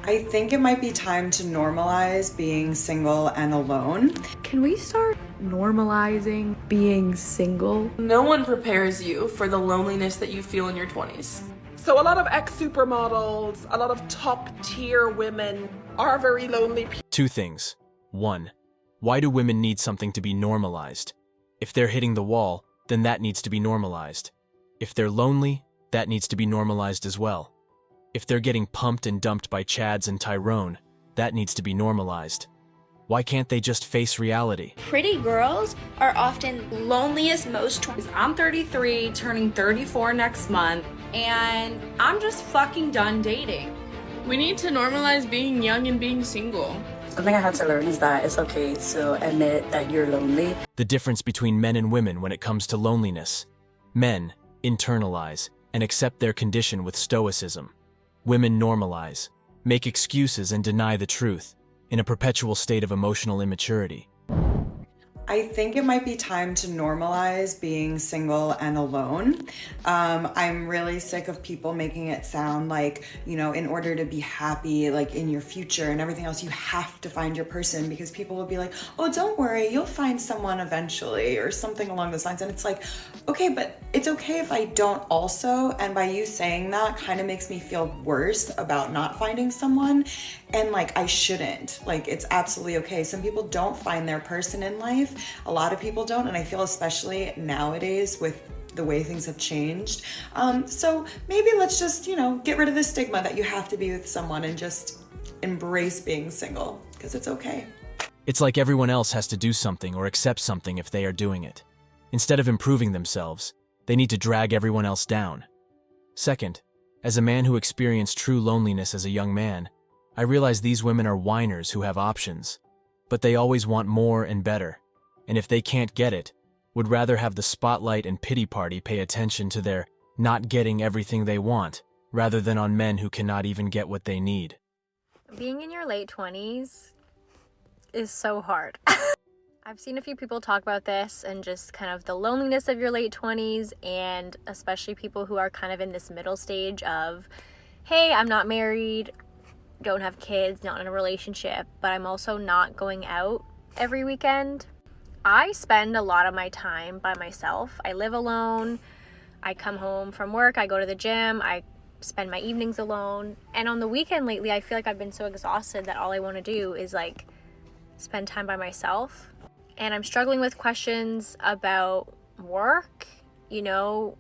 I think it might be time to normalize being single and alone. Can we start normalizing being single? No one prepares you for the loneliness that you feel in your 20s. So a lot of ex-supermodels, a lot of top-tier women are very lonely people. Two things. One, why do women need something to be normalized? If they're hitting the wall, then that needs to be normalized. If they're lonely, that needs to be normalized as well. If they're getting pumped and dumped by Chads and Tyrone, that needs to be normalized. Why can't they just face reality? Pretty girls are often loneliest most. I'm 33, turning 34 next month, and I'm just fucking done dating. We need to normalize being young and being single. Something I had to learn is that it's okay to admit that you're lonely. The difference between men and women when it comes to loneliness. Men internalize and accept their condition with stoicism. Women normalize, make excuses and deny the truth, in a perpetual state of emotional immaturity. I think it might be time to normalize being single and alone. I'm really sick of people making it sound like, in order to be happy, like in your future and everything else, you have to find your person, because people will be like, oh, don't worry, you'll find someone eventually, or something along those lines. And it's like, okay, but it's okay if I don't also. And by you saying that kind of makes me feel worse about not finding someone. And like, I shouldn't. Like, it's absolutely okay. Some people don't find their person in life. A lot of people don't. And I feel especially nowadays with the way things have changed. So maybe let's just, get rid of the stigma that you have to be with someone and just embrace being single, because it's okay. It's like everyone else has to do something or accept something if they are doing it. Instead of improving themselves, they need to drag everyone else down. Second, as a man who experienced true loneliness as a young man, I realize these women are whiners who have options, but they always want more and better, and if they can't get it, would rather have the spotlight and pity party pay attention to their not getting everything they want, rather than on men who cannot even get what they need. Being in your late 20s is so hard. I've seen a few people talk about this and just kind of the loneliness of your late 20s, and especially people who are kind of in this middle stage of, hey, I'm not married, don't have kids, not in a relationship, but I'm also not going out every weekend. I spend a lot of my time by myself. I live alone. I come home from work, I go to the gym, I spend my evenings alone. And on the weekend lately, I feel like I've been so exhausted that all I want to do is like spend time by myself. And I'm struggling with questions about work. Am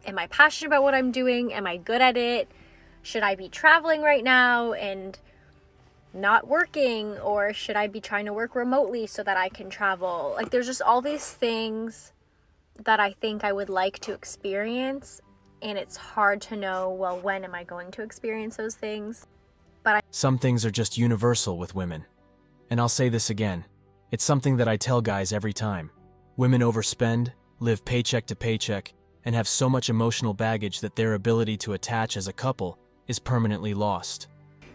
I passionate about what I'm doing? Am I good at it? Should I be traveling right now and not working, or should I be trying to work remotely so that I can travel? Like, there's just all these things that I think I would like to experience, and it's hard to know, well, when am I going to experience those things? Some things are just universal with women. And I'll say this again, it's something that I tell guys every time. Women overspend, live paycheck to paycheck, and have so much emotional baggage that their ability to attach as a couple is permanently lost.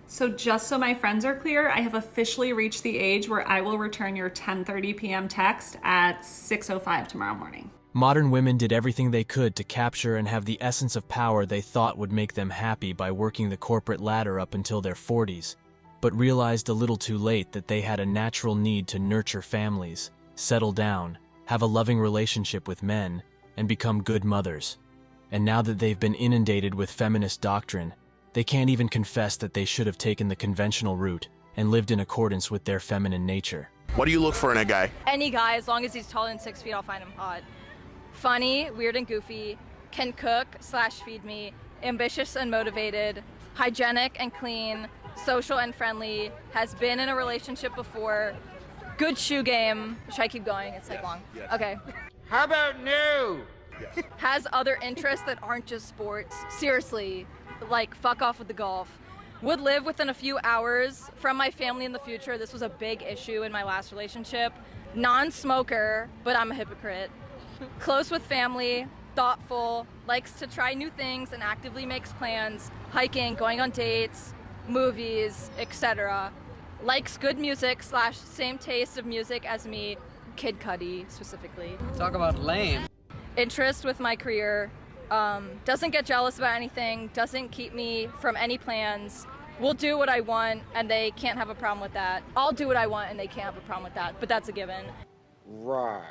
So just so my friends are clear, I have officially reached the age where I will return your 10:30 p.m. text at 6:05 tomorrow morning. Modern women did everything they could to capture and have the essence of power they thought would make them happy by working the corporate ladder up until their 40s, but realized a little too late that they had a natural need to nurture families, settle down, have a loving relationship with men, and become good mothers. And now that they've been inundated with feminist doctrine, they can't even confess that they should have taken the conventional route and lived in accordance with their feminine nature. What do you look for in a guy? Any guy, as long as he's taller than 6 feet, I'll find him hot. Funny, weird and goofy, can cook/feed me, ambitious and motivated, hygienic and clean, social and friendly, has been in a relationship before, good shoe game. Should I keep going? It's like long. Okay. How about new? Has other interests that aren't just sports. Seriously, like fuck off with the golf. Would live within a few hours from my family in the future. This was a big issue in my last relationship. Non-smoker, but I'm a hypocrite. Close with family, thoughtful, likes to try new things and actively makes plans, hiking, going on dates, movies, etc. Likes good music / same taste of music as me, Kid Cudi specifically. Talk about lame. Interest with my career, doesn't get jealous about anything, doesn't keep me from any plans, will do what I want and they can't have a problem with that. I'll do what I want and they can't have a problem with that, but that's a given. Right.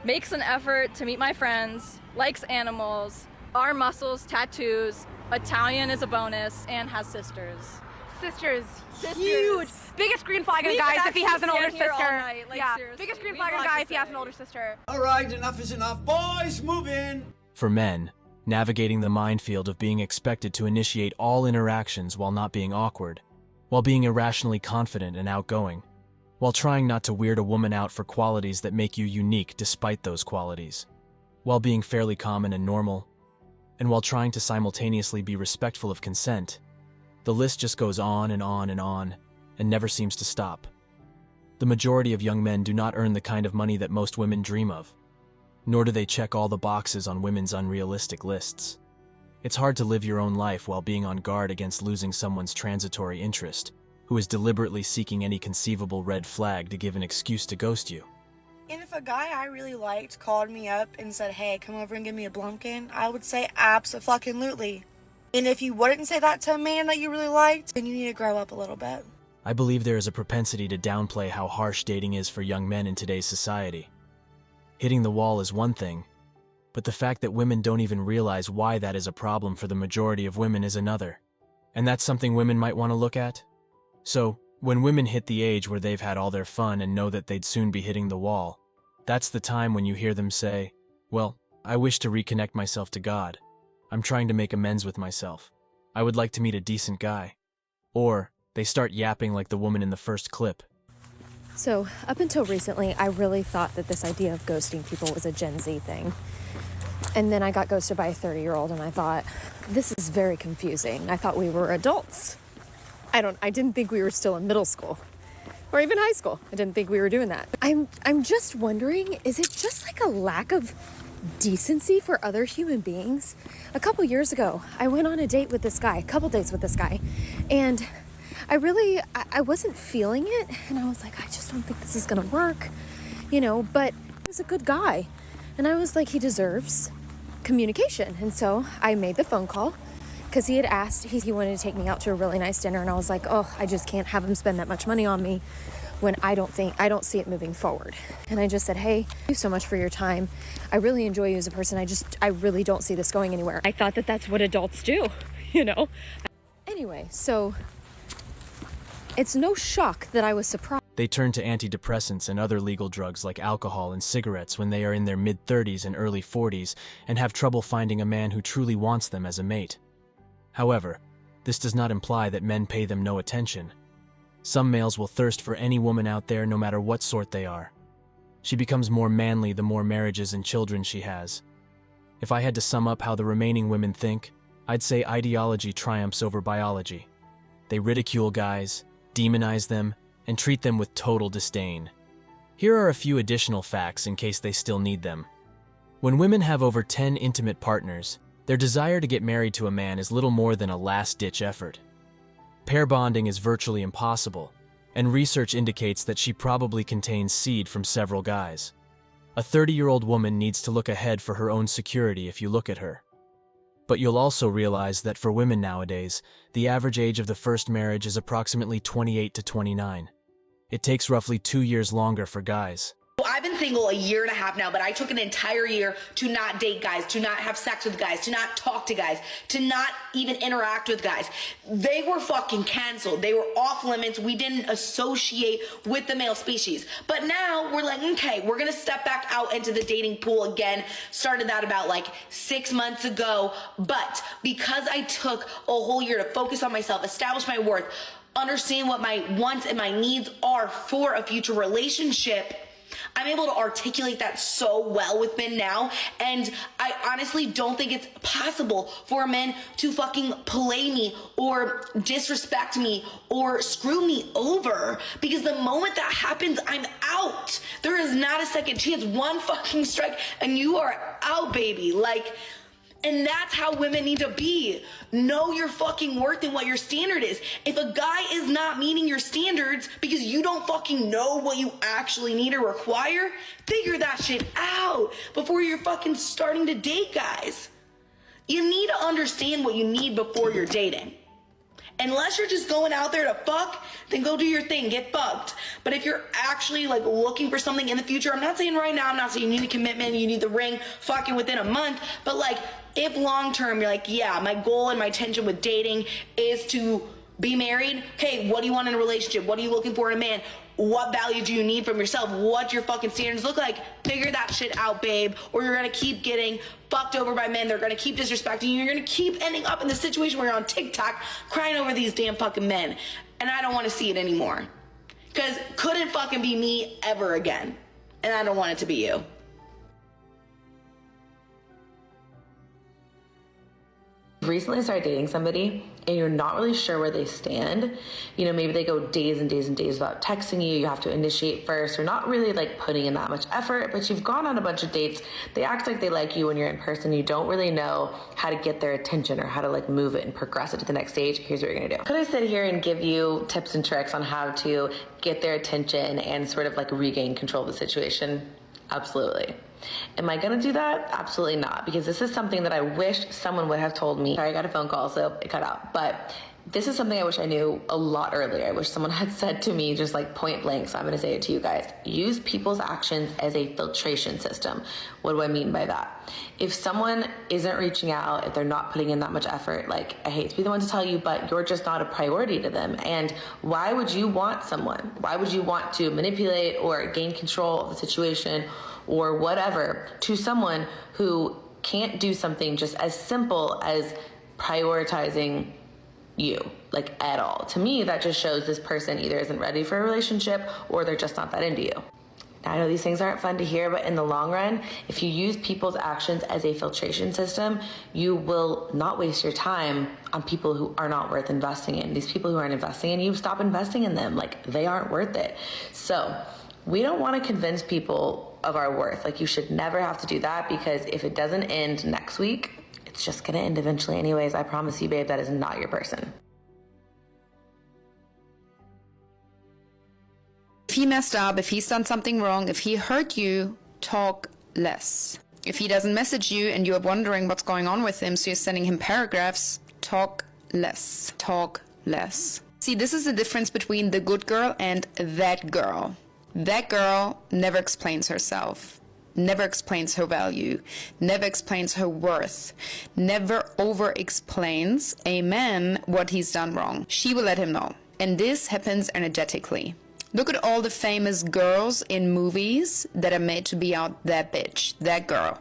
Makes an effort to meet my friends, likes animals, arm muscles, tattoos, Italian is a bonus, and has sisters. Sisters. Huge. Biggest green flag in guys if he has an older sister. Yeah, biggest green flag in guy if he has an older sister. All right, enough is enough. Boys, move in. For men, navigating the minefield of being expected to initiate all interactions while not being awkward, while being irrationally confident and outgoing, while trying not to weird a woman out for qualities that make you unique despite those qualities, while being fairly common and normal, and while trying to simultaneously be respectful of consent. The list just goes on and on and on, and never seems to stop. The majority of young men do not earn the kind of money that most women dream of, nor do they check all the boxes on women's unrealistic lists. It's hard to live your own life while being on guard against losing someone's transitory interest, who is deliberately seeking any conceivable red flag to give an excuse to ghost you. And if a guy I really liked called me up and said, hey, come over and give me a blumpkin, I would say abso-fucking-lutely. And if you wouldn't say that to a man that you really liked, then you need to grow up a little bit. I believe there is a propensity to downplay how harsh dating is for young men in today's society. Hitting the wall is one thing, but the fact that women don't even realize why that is a problem for the majority of women is another. And that's something women might want to look at. So, when women hit the age where they've had all their fun and know that they'd soon be hitting the wall, that's the time when you hear them say, well, I wish to reconnect myself to God. I'm trying to make amends with myself. I would like to meet a decent guy. Or, they start yapping like the woman in the first clip. So, up until recently, I really thought that this idea of ghosting people was a Gen Z thing. And then I got ghosted by a 30-year-old and I thought, this is very confusing. I thought we were adults. I didn't think we were still in middle school or even high school. I didn't think we were doing that. I'm just wondering, is it just like a lack of decency for other human beings? A couple years ago, I went on a couple dates with this guy, and I wasn't feeling it, and I was like, I just don't think this is gonna work, but he was a good guy, and I was like, he deserves communication. And so I made the phone call, because he had asked, he wanted to take me out to a really nice dinner, and I was like, oh, I just can't have him spend that much money on me when I don't see it moving forward. And I just said, hey, thank you so much for your time. I really enjoy you as a person. I really don't see this going anywhere. I thought that that's what adults do, Anyway, so it's no shock that I was surprised. They turn to antidepressants and other legal drugs like alcohol and cigarettes when they are in their mid-30s and early 40s and have trouble finding a man who truly wants them as a mate. However, this does not imply that men pay them no attention. Some males will thirst for any woman out there no matter what sort they are. She becomes more manly the more marriages and children she has. If I had to sum up how the remaining women think, I'd say ideology triumphs over biology. They ridicule guys, demonize them, and treat them with total disdain. Here are a few additional facts in case they still need them. When women have over 10 intimate partners, their desire to get married to a man is little more than a last-ditch effort. Pair bonding is virtually impossible, and research indicates that she probably contains seed from several guys. A 30-year-old woman needs to look ahead for her own security if you look at her. But you'll also realize that for women nowadays, the average age of the first marriage is approximately 28 to 29. It takes roughly 2 years longer for guys. I've been single a year and a half now, but I took an entire year to not date guys, to not have sex with guys, to not talk to guys, to not even interact with guys. They were fucking canceled. They were off limits. We didn't associate with the male species. But now we're like, okay, we're gonna step back out into the dating pool again. Started that about like 6 months ago. But because I took a whole year to focus on myself, establish my worth, understand what my wants and my needs are for a future relationship, I'm able to articulate that so well with men now, and I honestly don't think it's possible for men to fucking play me or disrespect me or screw me over, because the moment that happens, I'm out. There is not a second chance. One fucking strike and you are out, baby. And that's how women need to be. Know your fucking worth and what your standard is. If a guy is not meeting your standards because you don't fucking know what you actually need or require, figure that shit out before you're fucking starting to date guys. You need to understand what you need before you're dating. Unless you're just going out there to fuck, then go do your thing, get fucked. But if you're actually like looking for something in the future, I'm not saying right now, I'm not saying you need a commitment, you need the ring fucking within a month, but like if long term you're like, yeah, my goal and my intention with dating is to be married, okay, what do you want in a relationship? What are you looking for in a man? What value do you need from yourself? What your fucking standards look like? Figure that shit out, babe, or you're gonna keep getting fucked over by men. They're gonna keep disrespecting you. You're gonna keep ending up in the situation where you're on TikTok crying over these damn fucking men. And I don't wanna see it anymore. Cause couldn't fucking be me ever again. And I don't want it to be you. Recently started dating somebody and you're not really sure where they stand, you know, maybe they go days and days and days without texting you, you have to initiate first, or not really like putting in that much effort, but you've gone on a bunch of dates, they act like they like you when you're in person, you don't really know how to get their attention or how to like move it and progress it to the next stage. Here's what you're gonna do. Could I sit here and give you tips and tricks on how to get their attention and sort of like regain control of the situation? Absolutely. Am I gonna do that? Absolutely not, because this is something that I wish someone would have told me. Sorry, I got a phone call, so it cut out. But this is something I wish I knew a lot earlier. I wish someone had said to me just like point blank, so I'm gonna say it to you guys. Use people's actions as a filtration system. What do I mean by that? If someone isn't reaching out, if they're not putting in that much effort, like I hate to be the one to tell you, but you're just not a priority to them. And why would you want someone? Why would you want to manipulate or gain control of the situation or whatever to someone who can't do something just as simple as prioritizing you, like at all? To me, that just shows this person either isn't ready for a relationship or they're just not that into you. Now, I know these things aren't fun to hear, but in the long run, if you use people's actions as a filtration system, you will not waste your time on people who are not worth investing in. These people who aren't investing in you, stop investing in them. Like, they aren't worth it. So we don't want to convince people of our worth. Like, you should never have to do that, because if it doesn't end next week, it's just gonna end eventually anyways. I promise you, babe, that is not your person. If he messed up, if he's done something wrong, if he hurt you, talk less. If he doesn't message you and you're wondering what's going on with him, so you're sending him paragraphs, talk less. Talk less. See, this is the difference between the good girl and that girl. That girl never explains herself, never explains her value, never explains her worth, never over-explains a man what he's done wrong. She will let him know. And this happens energetically. Look at all the famous girls in movies that are made to be out that bitch, that girl.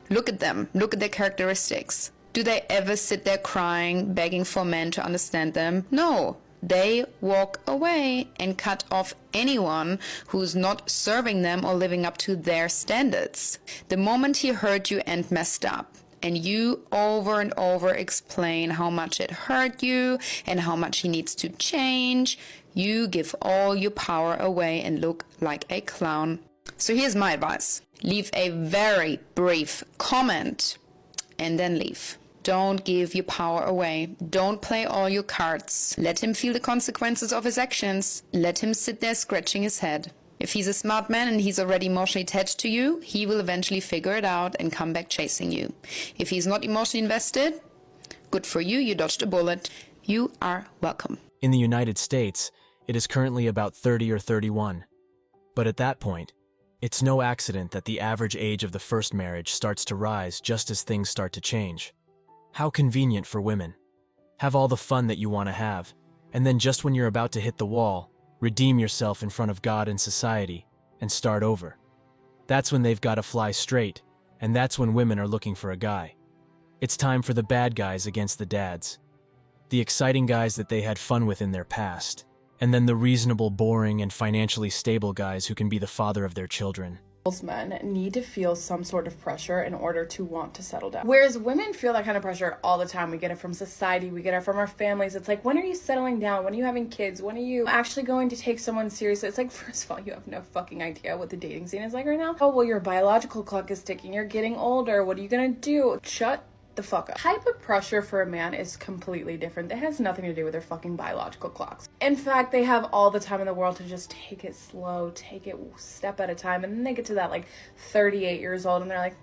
Look at them. Look at their characteristics. Do they ever sit there crying, begging for men to understand them? No. They walk away and cut off anyone who's not serving them or living up to their standards. The moment he hurt you and messed up, and you over and over explain how much it hurt you and how much he needs to change, you give all your power away and look like a clown. So here's my advice. Leave a very brief comment and then leave. Don't give your power away. Don't play all your cards. Let him feel the consequences of his actions. Let him sit there scratching his head. If he's a smart man and he's already emotionally attached to you, he will eventually figure it out and come back chasing you. If he's not emotionally invested, good for you, you dodged a bullet. You are welcome. In the United States, it is currently about 30 or 31. But at that point, it's no accident that the average age of the first marriage starts to rise just as things start to change. How convenient for women. Have all the fun that you want to have, and then just when you're about to hit the wall, redeem yourself in front of God and society, and start over. That's when they've got to fly straight, and that's when women are looking for a guy. It's time for the bad guys against the dads. The exciting guys that they had fun with in their past, and then the reasonable, boring, and financially stable guys who can be the father of their children. Men need to feel some sort of pressure in order to want to settle down. Whereas women feel that kind of pressure all the time. We get it from society, we get it from our families. It's like, when are you settling down? When are you having kids? When are you actually going to take someone seriously? It's like, first of all, you have no fucking idea what the dating scene is like right now. Oh, well, your biological clock is ticking. You're getting older. What are you gonna do? Shut the fuck up. Type of pressure for a man is completely different. It has nothing to do with their fucking biological clocks. In fact, they have all the time in the world to just take it slow, take it step at a time, and then they get to that like 38 years old and they're like,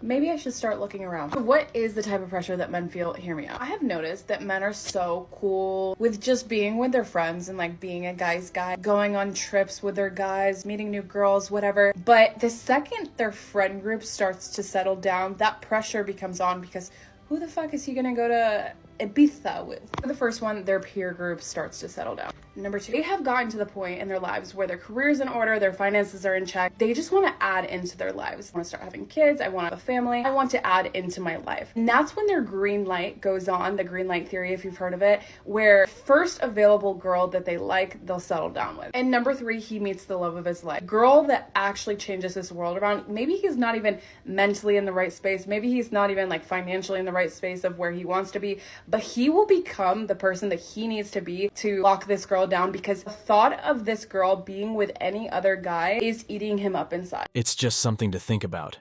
maybe I should start looking around. What is the type of pressure that men feel? Hear me out. I have noticed that men are so cool with just being with their friends and like being a guy's guy, going on trips with their guys, meeting new girls, whatever. But the second their friend group starts to settle down, that pressure becomes on, because who the fuck is he gonna go to Ibiza with? The first one, their peer group starts to settle down. Number two, they have gotten to the point in their lives where their career's in order, their finances are in check. They just want to add into their lives. I want to start having kids. I want to have a family. I want to add into my life. And that's when their green light goes on, the green light theory, if you've heard of it, where first available girl that they like, they'll settle down with. And number three, he meets the love of his life. Girl that actually changes this world around. Maybe he's not even mentally in the right space. Maybe he's not even like financially in the right space of where he wants to be, but he will become the person that he needs to be to lock this girl down, because the thought of this girl being with any other guy is eating him up inside. It's just something to think about.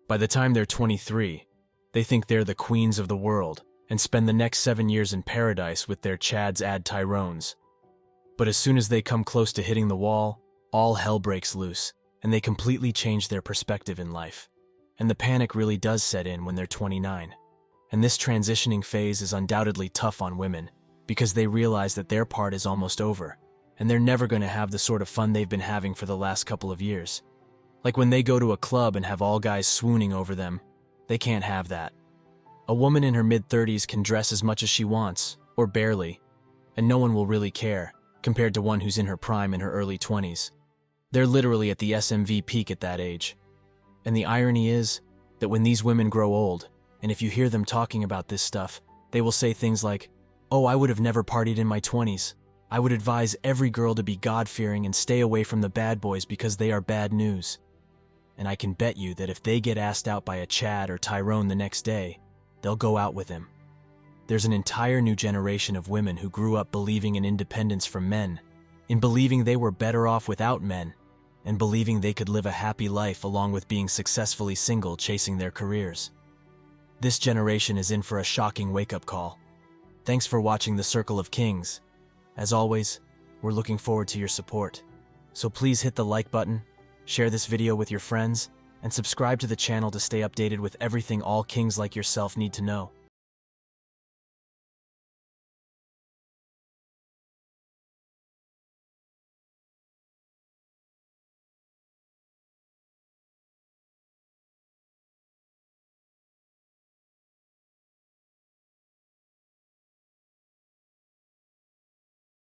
By the time they're 23, they think they're the queens of the world and spend the next 7 years in paradise with their Chads ad Tyrones. But as soon as they come close to hitting the wall, all hell breaks loose, and they completely change their perspective in life. And the panic really does set in when they're 29. And this transitioning phase is undoubtedly tough on women, because they realize that their part is almost over, and they're never going to have the sort of fun they've been having for the last couple of years. Like when they go to a club and have all guys swooning over them, they can't have that. A woman in her mid-30s can dress as much as she wants, or barely, and no one will really care, compared to one who's in her prime in her early 20s. They're literally at the SMV peak at that age. And the irony is that when these women grow old, and if you hear them talking about this stuff, they will say things like, "Oh, I would have never partied in my 20s. I would advise every girl to be God-fearing and stay away from the bad boys because they are bad news." And I can bet you that if they get asked out by a Chad or Tyrone the next day, they'll go out with him. There's an entire new generation of women who grew up believing in independence from men, in believing they were better off without men, and believing they could live a happy life along with being successfully single chasing their careers. This generation is in for a shocking wake-up call. Thanks for watching The Circle of Kings. As always, we're looking forward to your support. So please hit the like button, share this video with your friends, and subscribe to the channel to stay updated with everything all kings like yourself need to know.